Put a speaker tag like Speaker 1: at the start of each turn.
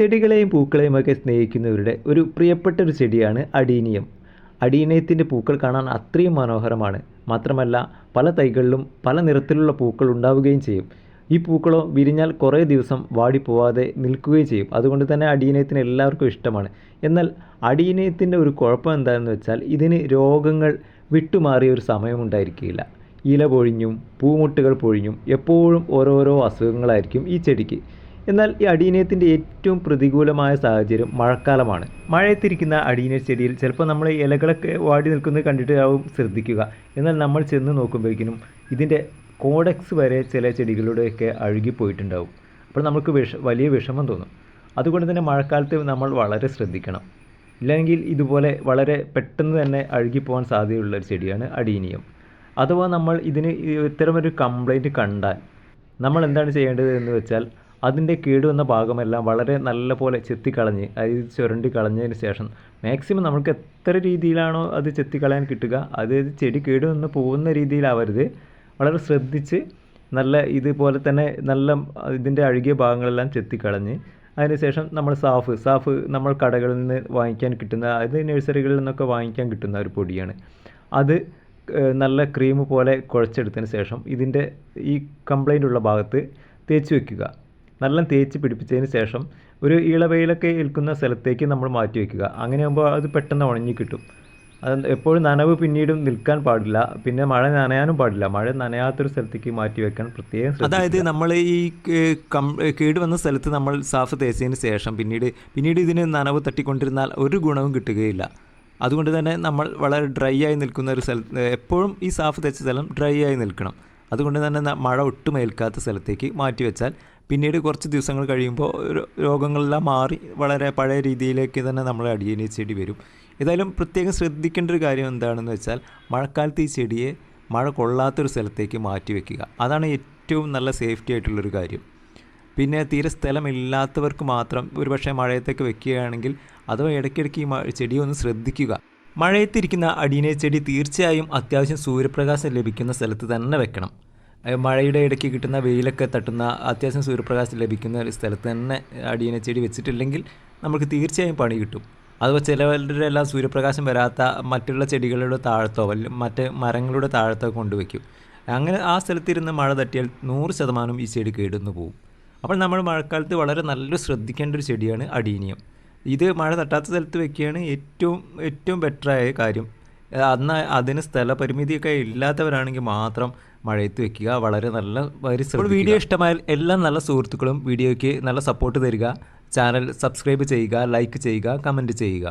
Speaker 1: ചെടികളെയും പൂക്കളെയും ഒക്കെ സ്നേഹിക്കുന്നവരുടെ ഒരു പ്രിയപ്പെട്ട ഒരു ചെടിയാണ് അഡീനിയം. അഡീനിയത്തിൻ്റെ പൂക്കൾ കാണാൻ അത്രയും മനോഹരമാണ്. മാത്രമല്ല പല തൈകളിലും പല നിറത്തിലുള്ള പൂക്കൾ ഉണ്ടാവുകയും ചെയ്യും. ഈ പൂക്കളോ വിരിഞ്ഞാൽ കുറേ ദിവസം വാടിപ്പോവാതെ നിൽക്കുകയും ചെയ്യും. അതുകൊണ്ട് തന്നെ അഡീനിയത്തിന് എല്ലാവർക്കും ഇഷ്ടമാണ്. എന്നാൽ അഡീനിയത്തിൻ്റെ ഒരു കുഴപ്പം എന്താണെന്ന് വെച്ചാൽ ഇതിന് രോഗങ്ങൾ വിട്ടുമാറിയ ഒരു സമയമുണ്ടായിരിക്കുകയില്ല. ഇല പൊഴിഞ്ഞും പൂമുട്ടുകൾ പൊഴിഞ്ഞും എപ്പോഴും ഓരോരോ അസുഖങ്ങളായിരിക്കും ഈ ചെടിക്ക്. എന്നാൽ ഈ അഡീനിയത്തിൻ്റെ ഏറ്റവും പ്രതികൂലമായ സാഹചര്യം മഴക്കാലമാണ്. മഴയത്തിരിക്കുന്ന അഡീനിയം ചെടിയിൽ ചിലപ്പോൾ നമ്മൾ ഇലകളൊക്കെ വാടി നിൽക്കുന്നത് കണ്ടിട്ടാവും ശ്രദ്ധിക്കുക. എന്നാൽ നമ്മൾ ചെന്ന് നോക്കുമ്പോഴേക്കും ഇതിൻ്റെ കോഡക്സ് വരെ ചില ചെടികളുടെയൊക്കെ അഴുകിപ്പോയിട്ടുണ്ടാവും. അപ്പോൾ നമുക്ക് വലിയ വിഷമം തോന്നും. അതുകൊണ്ട് തന്നെ മഴക്കാലത്ത് നമ്മൾ വളരെ ശ്രദ്ധിക്കണം. ഇല്ലെങ്കിൽ ഇതുപോലെ വളരെ പെട്ടെന്ന് തന്നെ അഴുകിപ്പോകാൻ സാധ്യതയുള്ള ഒരു ചെടിയാണ് അഡീനിയം. അഥവാ നമ്മൾ ഇതിന് ഇത്തരമൊരു കംപ്ലൈൻറ്റ് കണ്ടാൽ നമ്മൾ എന്താണ് ചെയ്യേണ്ടത് എന്ന് വെച്ചാൽ അതിൻ്റെ കേടുവന്ന ഭാഗമെല്ലാം വളരെ നല്ല പോലെ ചെത്തിക്കളഞ്ഞ് അതായത് ചുരണ്ടി കളഞ്ഞതിന് ശേഷം മാക്സിമം നമുക്ക് എത്ര രീതിയിലാണോ അത് ചെത്തിക്കളയാൻ കിട്ടുക, അതായത് ചെടി കേടുവന്ന് പോകുന്ന രീതിയിലാവരുത്. വളരെ ശ്രദ്ധിച്ച് നല്ല ഇതുപോലെ തന്നെ നല്ല ഇതിൻ്റെ അഴുകിയ ഭാഗങ്ങളെല്ലാം ചെത്തിക്കളഞ്ഞ് അതിനുശേഷം നമ്മൾ സാഫ് നമ്മൾ കടകളിൽ നിന്ന് വാങ്ങിക്കാൻ കിട്ടുന്ന, അത് നഴ്സറികളിൽ നിന്നൊക്കെ വാങ്ങിക്കാൻ കിട്ടുന്ന ഒരു പൊടിയാണ്. അത് നല്ല ക്രീം പോലെ കുഴച്ചെടുത്തതിന് ശേഷം ഇതിൻ്റെ ഈ കംപ്ലൈൻ്റ് ഉള്ള ഭാഗത്ത് തേച്ച് വയ്ക്കുക. നല്ല തേച്ച് പിടിപ്പിച്ചതിന് ശേഷം ഒരു ഇളവയിലൊക്കെ ഏൽക്കുന്ന സ്ഥലത്തേക്ക് നമ്മൾ മാറ്റി വയ്ക്കുക. അങ്ങനെയാകുമ്പോൾ അത് പെട്ടെന്ന് ഉണങ്ങി കിട്ടും. അത് എപ്പോഴും നനവ് പിന്നീടും നിൽക്കാൻ പാടില്ല. പിന്നെ മഴ നനയാനും പാടില്ല. മഴ നനയാത്തൊരു സ്ഥലത്തേക്ക് മാറ്റി വെക്കാൻ പ്രത്യേകം ശ്രദ്ധിക്കുക. അതായത് നമ്മൾ ഈ കേട് വന്ന സ്ഥലത്ത് നമ്മൾ സാഫ് തേച്ചതിന് ശേഷം പിന്നീട് ഇതിന് നനവ് തട്ടിക്കൊണ്ടിരുന്നാൽ ഒരു ഗുണവും കിട്ടുകയില്ല. അതുകൊണ്ട് തന്നെ നമ്മൾ വളരെ ഡ്രൈ ആയി നിൽക്കുന്ന ഒരു സ്ഥലത്ത് എപ്പോഴും ഈ സാഫ് തേച്ച സ്ഥലം ഡ്രൈ ആയി നിൽക്കണം. അതുകൊണ്ട് തന്നെ മഴ ഒട്ടും ഏൽക്കാത്ത സ്ഥലത്തേക്ക് മാറ്റി വെച്ചാൽ പിന്നീട് കുറച്ച് ദിവസങ്ങൾ കഴിയുമ്പോൾ രോഗങ്ങളെല്ലാം മാറി വളരെ പഴയ രീതിയിലേക്ക് തന്നെ നമ്മൾ അഡീനിയം ചെടി വരും. ഏതായാലും പ്രത്യേകം ശ്രദ്ധിക്കേണ്ട ഒരു കാര്യം എന്താണെന്ന് വെച്ചാൽ മഴക്കാലത്ത് ഈ ചെടിയെ മഴ കൊള്ളാത്തൊരു സ്ഥലത്തേക്ക് മാറ്റി വയ്ക്കുക. അതാണ് ഏറ്റവും നല്ല സേഫ്റ്റി ആയിട്ടുള്ളൊരു കാര്യം. പിന്നെ തീരെ സ്ഥലമില്ലാത്തവർക്ക് മാത്രം ഒരുപക്ഷെ മഴയത്തേക്ക് വെക്കുകയാണെങ്കിൽ അഥവാ ഇടയ്ക്കിടയ്ക്ക് ഈ ചെടിയെ ഒന്ന് ശ്രദ്ധിക്കുക. മഴയത്തിരിക്കുന്ന അഡീനിയം ചെടി തീർച്ചയായും അത്യാവശ്യം സൂര്യപ്രകാശം ലഭിക്കുന്ന സ്ഥലത്ത് തന്നെ വെക്കണം. മഴയുടെ ഇടയ്ക്ക് കിട്ടുന്ന വെയിലൊക്കെ തട്ടുന്ന അത്യാവശ്യം സൂര്യപ്രകാശം ലഭിക്കുന്ന ഒരു സ്ഥലത്ത് തന്നെ അഡീനിയം ചെടി വെച്ചിട്ടില്ലെങ്കിൽ നമുക്ക് തീർച്ചയായും പണി കിട്ടും. അതുപോലെ ചിലവരുടെ എല്ലാം സൂര്യപ്രകാശം വരാത്ത മറ്റുള്ള ചെടികളുടെ താഴത്തോ മറ്റ് മരങ്ങളുടെ താഴത്തോ കൊണ്ടുവയ്ക്കും. അങ്ങനെ ആ സ്ഥലത്തിരുന്ന് മഴ തട്ടിയാൽ 100% ഈ ചെടി കേടുന്നു പോകും. അപ്പോൾ നമ്മൾ മഴക്കാലത്ത് വളരെ നല്ല ശ്രദ്ധിക്കേണ്ട ഒരു ചെടിയാണ് അഡീനിയം. ഇത് മഴ തട്ടാത്ത സ്ഥലത്ത് വെക്കുകയാണ് ഏറ്റവും ബെറ്ററായ കാര്യം. അതിന് സ്ഥലപരിമിതിയൊക്കെ ഇല്ലാത്തവരാണെങ്കിൽ മാത്രം മഴയത്ത് വെക്കുക. വളരെ നല്ല വീഡിയോ ഇഷ്ടമായാൽ എല്ലാ നല്ല സുഹൃത്തുക്കളും വീഡിയോയ്ക്ക് നല്ല സപ്പോർട്ട് തരിക. ചാനൽ സബ്സ്ക്രൈബ് ചെയ്യുക, ലൈക്ക് ചെയ്യുക, കമൻറ്റ് ചെയ്യുക.